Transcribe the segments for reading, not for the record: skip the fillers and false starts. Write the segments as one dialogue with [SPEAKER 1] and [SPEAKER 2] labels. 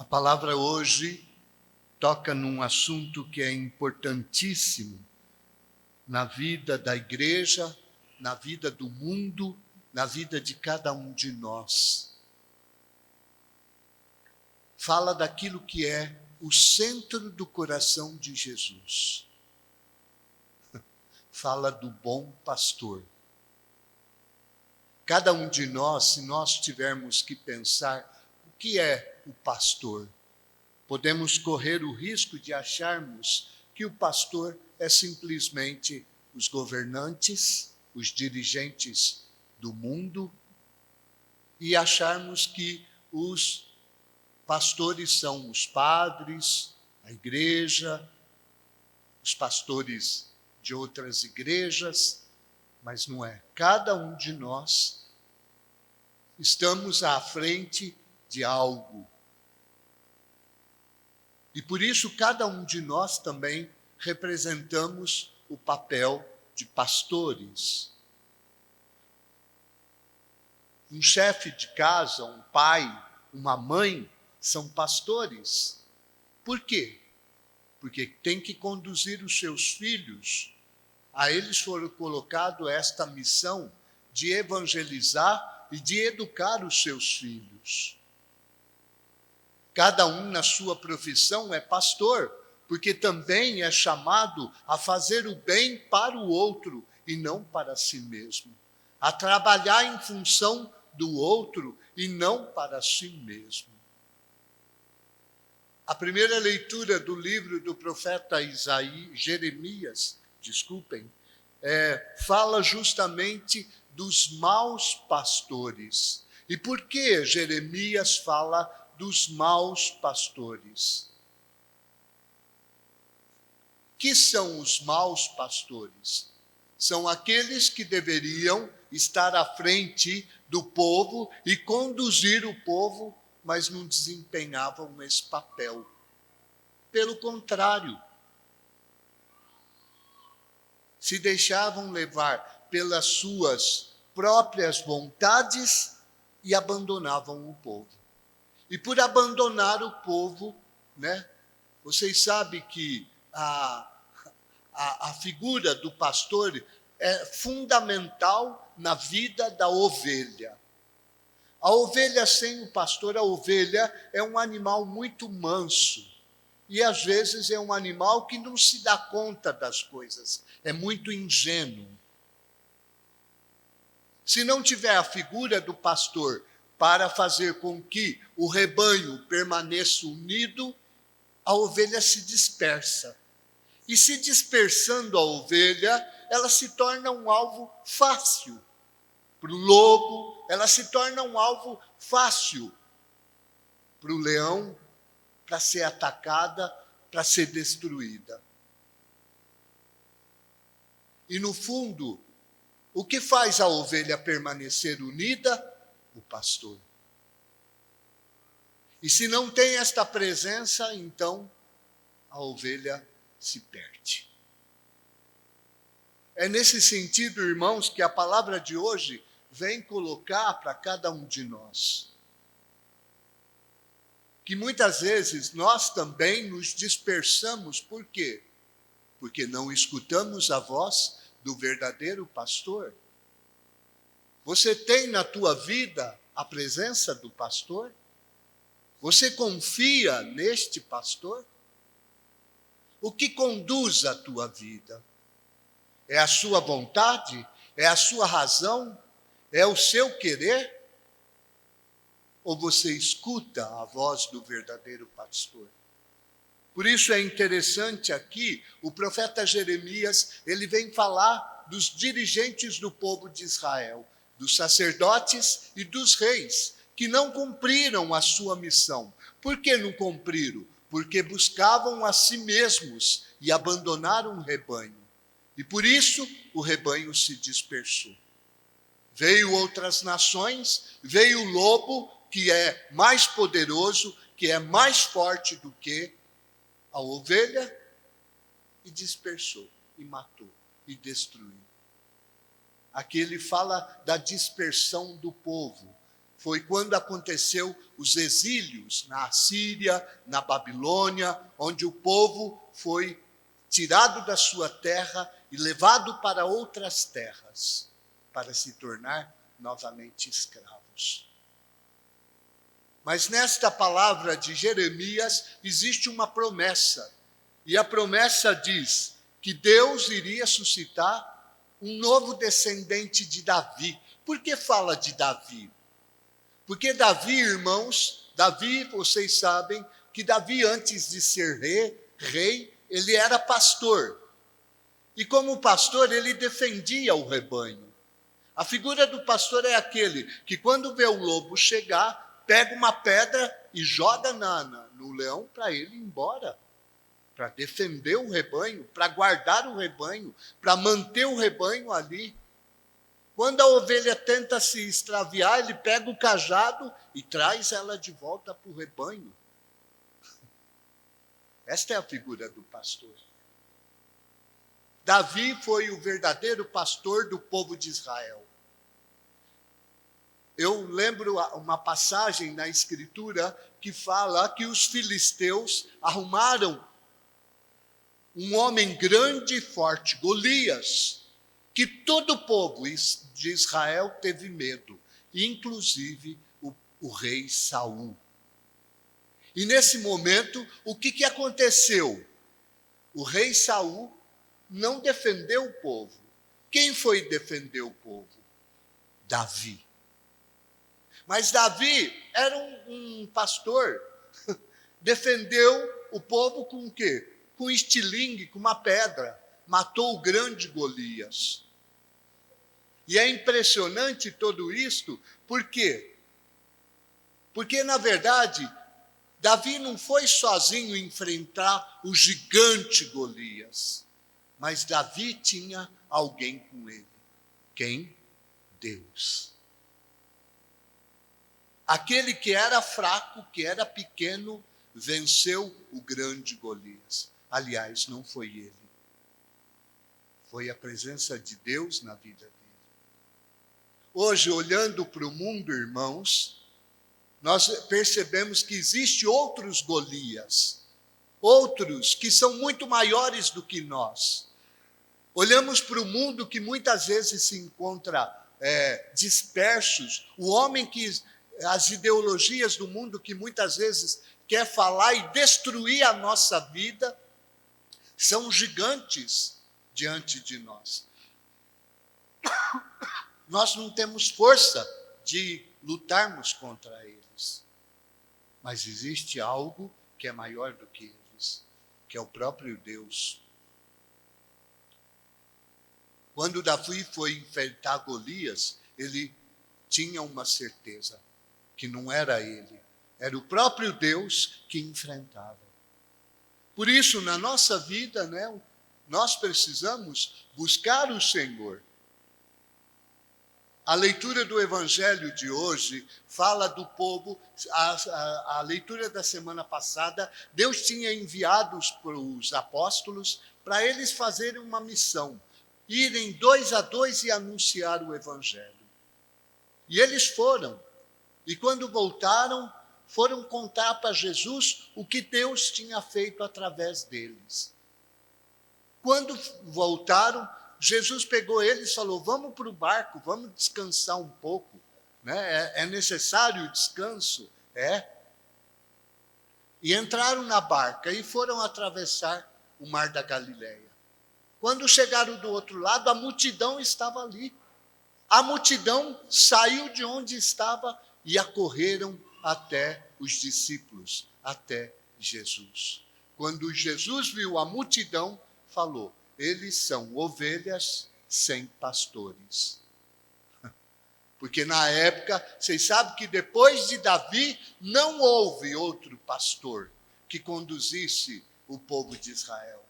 [SPEAKER 1] A palavra hoje toca num assunto que é importantíssimo na vida da igreja, na vida do mundo, na vida de cada um de nós. Fala daquilo que é o centro do coração de Jesus. Fala do bom pastor. Cada um de nós, se nós tivermos que pensar o que é o pastor, podemos correr o risco de acharmos que o pastor é simplesmente os governantes, os dirigentes do mundo, e acharmos que os pastores são os padres, a igreja, os pastores de outras igrejas, mas não é. Cada um de nós estamos à frente de algo. E por isso cada um de nós também representamos o papel de pastores. Um chefe de casa, um pai, uma mãe, são pastores. Por quê? Porque tem que conduzir os seus filhos. A eles foi colocado esta missão de evangelizar e de educar os seus filhos. Cada um na sua profissão é pastor, porque também é chamado a fazer o bem para o outro e não para si mesmo. A trabalhar em função do outro e não para si mesmo. A primeira leitura do livro do profeta Jeremias, fala justamente dos maus pastores. E por que Jeremias fala dos maus pastores? Que são os maus pastores? São aqueles que deveriam estar à frente do povo e conduzir o povo, mas não desempenhavam esse papel. Pelo contrário, se deixavam levar pelas suas próprias vontades e abandonavam o povo. E por abandonar o povo, vocês sabem que a figura do pastor é fundamental na vida da ovelha. A ovelha sem o pastor, a ovelha é um animal muito manso. E às vezes é um animal que não se dá conta das coisas, é muito ingênuo. Se não tiver a figura do pastor para fazer com que o rebanho permaneça unido, a ovelha se dispersa. E se dispersando a ovelha, ela se torna um alvo fácil. Para o lobo, ela se torna um alvo fácil. Para o leão, para ser atacada, para ser destruída. E no fundo, o que faz a ovelha permanecer unida? O pastor. E se não tem esta presença, então a ovelha se perde. É nesse sentido, irmãos, que a palavra de hoje vem colocar para cada um de nós. Que muitas vezes nós também nos dispersamos. Por quê? Porque não escutamos a voz do verdadeiro pastor. Você tem na tua vida a presença do pastor? Você confia neste pastor? O que conduz a tua vida? É a sua vontade? É a sua razão? É o seu querer? Ou você escuta a voz do verdadeiro pastor? Por isso é interessante aqui, o profeta Jeremias, ele vem falar dos dirigentes do povo de Israel, dos sacerdotes e dos reis, que não cumpriram a sua missão. Por que não cumpriram? Porque buscavam a si mesmos e abandonaram o rebanho. E por isso o rebanho se dispersou. Veio outras nações, veio o lobo, que é mais poderoso, que é mais forte do que a ovelha, e dispersou, e matou, e destruiu. Aqui ele fala da dispersão do povo. foi quando aconteceu os exílios na Síria, na Babilônia, onde o povo foi tirado da sua terra e levado para outras terras, para se tornar novamente escravos. Mas nesta palavra de Jeremias existe uma promessa. E a promessa diz que Deus iria suscitar um novo descendente de Davi. Por que fala de Davi? Porque Davi, irmãos, vocês sabem que Davi, antes de ser rei, ele era pastor. E como pastor, ele defendia o rebanho. A figura do pastor é aquele que, quando vê o lobo chegar, pega uma pedra e joga no leão para ele ir embora. Para defender o rebanho, para guardar o rebanho, para manter o rebanho ali. Quando a ovelha tenta se extraviar, ele pega o cajado e traz ela de volta para o rebanho. Esta é a figura do pastor. Davi foi o verdadeiro pastor do povo de Israel. Eu lembro uma passagem na Escritura que fala que os filisteus arrumaram um homem grande e forte, Golias, que todo o povo de Israel teve medo, inclusive o rei Saul. E nesse momento, o que aconteceu? O rei Saul não defendeu o povo. Quem foi defender o povo? Davi. Mas Davi era um pastor, defendeu o povo com o quê? Com estilingue, com uma pedra. Matou o grande Golias. E é impressionante tudo isto, por quê? Porque, na verdade, Davi não foi sozinho enfrentar o gigante Golias, mas Davi tinha alguém com ele. Quem? Deus. Aquele que era fraco, que era pequeno, venceu o grande Golias. Aliás, não foi ele. Foi a presença de Deus na vida dele. Hoje, olhando para o mundo, irmãos, nós percebemos que existem outros Golias, outros que são muito maiores do que nós. Olhamos para o mundo que muitas vezes se encontra dispersos, o homem que, as ideologias do mundo que muitas vezes quer falar e destruir a nossa vida, são gigantes diante de nós. Nós não temos força de lutarmos contra eles. Mas existe algo que é maior do que eles, que é o próprio Deus. Quando Davi foi enfrentar Golias, ele tinha uma certeza, que não era ele, era o próprio Deus que enfrentava. Por isso, na nossa vida, nós precisamos buscar o Senhor. A leitura do Evangelho de hoje fala do povo, a leitura da semana passada, Deus tinha enviado os apóstolos para eles fazerem uma missão, irem 2 a 2 e anunciar o Evangelho. E eles foram, e quando voltaram, foram contar para Jesus o que Deus tinha feito através deles. Quando voltaram, Jesus pegou eles e falou, vamos para o barco, vamos descansar um pouco. É necessário o descanso? E entraram na barca e foram atravessar o mar da Galileia. Quando chegaram do outro lado, a multidão estava ali. A multidão saiu de onde estava e acorreram até os discípulos, até Jesus. Quando Jesus viu a multidão, falou, eles são ovelhas sem pastores. Porque na época, vocês sabem que depois de Davi, não houve outro pastor que conduzisse o povo de Israel.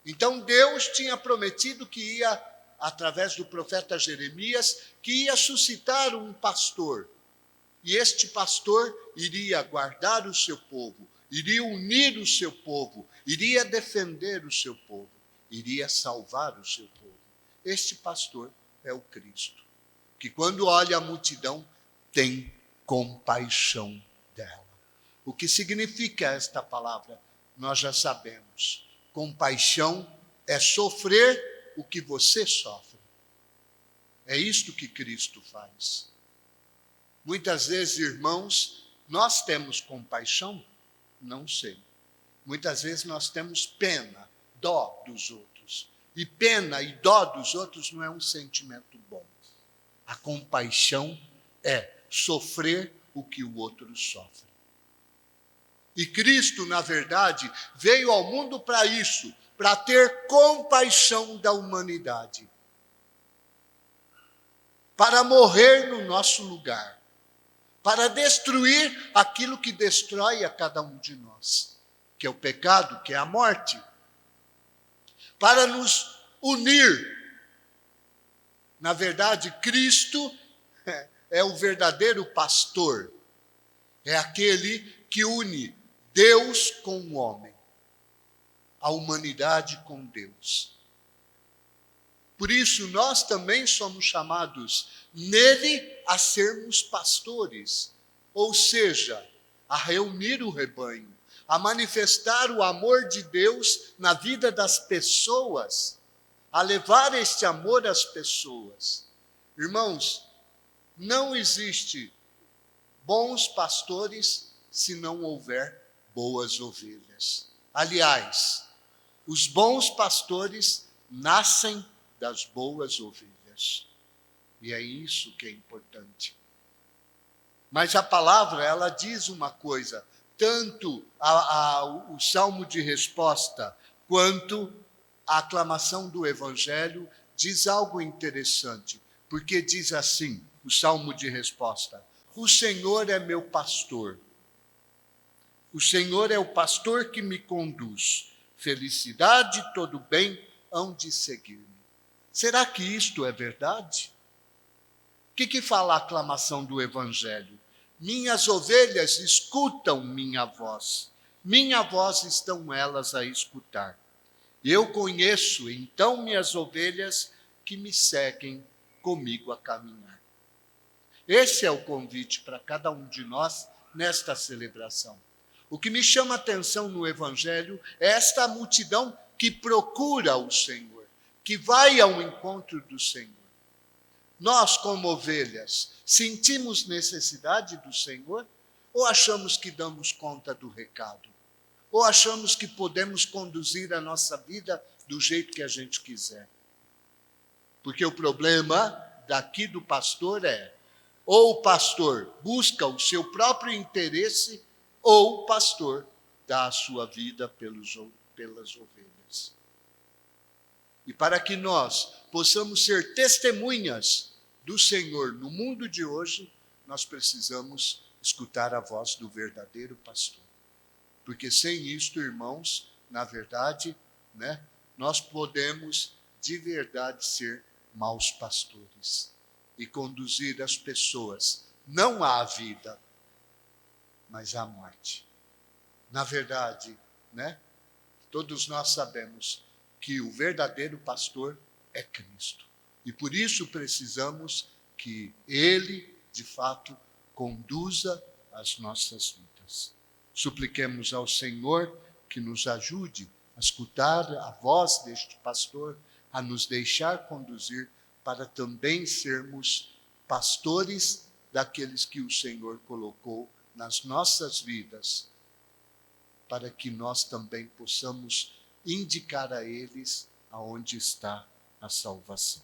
[SPEAKER 1] Então Deus tinha prometido que ia, através do profeta Jeremias, que ia suscitar um pastor. E este pastor iria guardar o seu povo, iria unir o seu povo, iria defender o seu povo, iria salvar o seu povo. Este pastor é o Cristo, que quando olha a multidão, tem compaixão dela. O que significa esta palavra? Nós já sabemos. Compaixão é sofrer o que você sofre. É isto que Cristo faz. Muitas vezes, irmãos, nós temos compaixão? Não sei. Muitas vezes nós temos pena, dó dos outros. E pena e dó dos outros não é um sentimento bom. A compaixão é sofrer o que o outro sofre. E Cristo, na verdade, veio ao mundo para isso, para ter compaixão da humanidade. Para morrer no nosso lugar. Para destruir aquilo que destrói a cada um de nós, que é o pecado, que é a morte. Para nos unir. Na verdade, Cristo é o verdadeiro pastor. É aquele que une Deus com o homem. A humanidade com Deus. Por isso, nós também somos chamados nele a sermos pastores. Ou seja, a reunir o rebanho, a manifestar o amor de Deus na vida das pessoas, a levar este amor às pessoas. Irmãos, não existe bons pastores se não houver boas ovelhas. Aliás, os bons pastores nascem das boas ovelhas. E é isso que é importante. Mas a palavra, ela diz uma coisa, tanto o salmo de resposta, quanto a aclamação do evangelho, diz algo interessante. Porque diz assim, o salmo de resposta: o Senhor é meu pastor. O Senhor é o pastor que me conduz. Felicidade e todo bem hão de seguir-me. Será que isto é verdade? O que fala a aclamação do Evangelho? Minhas ovelhas escutam minha voz estão elas a escutar. Eu conheço então minhas ovelhas que me seguem comigo a caminhar. Esse é o convite para cada um de nós nesta celebração. O que me chama a atenção no Evangelho é esta multidão que procura o Senhor, que vai ao encontro do Senhor. Nós, como ovelhas, sentimos necessidade do Senhor? Ou achamos que damos conta do recado? Ou achamos que podemos conduzir a nossa vida do jeito que a gente quiser? Porque o problema daqui do pastor é, ou o pastor busca o seu próprio interesse, ou o pastor dá a sua vida pelas ovelhas. E para que nós possamos ser testemunhas do Senhor no mundo de hoje, nós precisamos escutar a voz do verdadeiro pastor. Porque sem isto, irmãos, na verdade, nós podemos de verdade ser maus pastores e conduzir as pessoas não à vida, mas à morte. Na verdade, todos nós sabemos que o verdadeiro pastor é Cristo. E por isso precisamos que Ele, de fato, conduza as nossas vidas. Supliquemos ao Senhor que nos ajude a escutar a voz deste pastor, a nos deixar conduzir para também sermos pastores daqueles que o Senhor colocou nas nossas vidas, para que nós também possamos indicar a eles aonde está a salvação.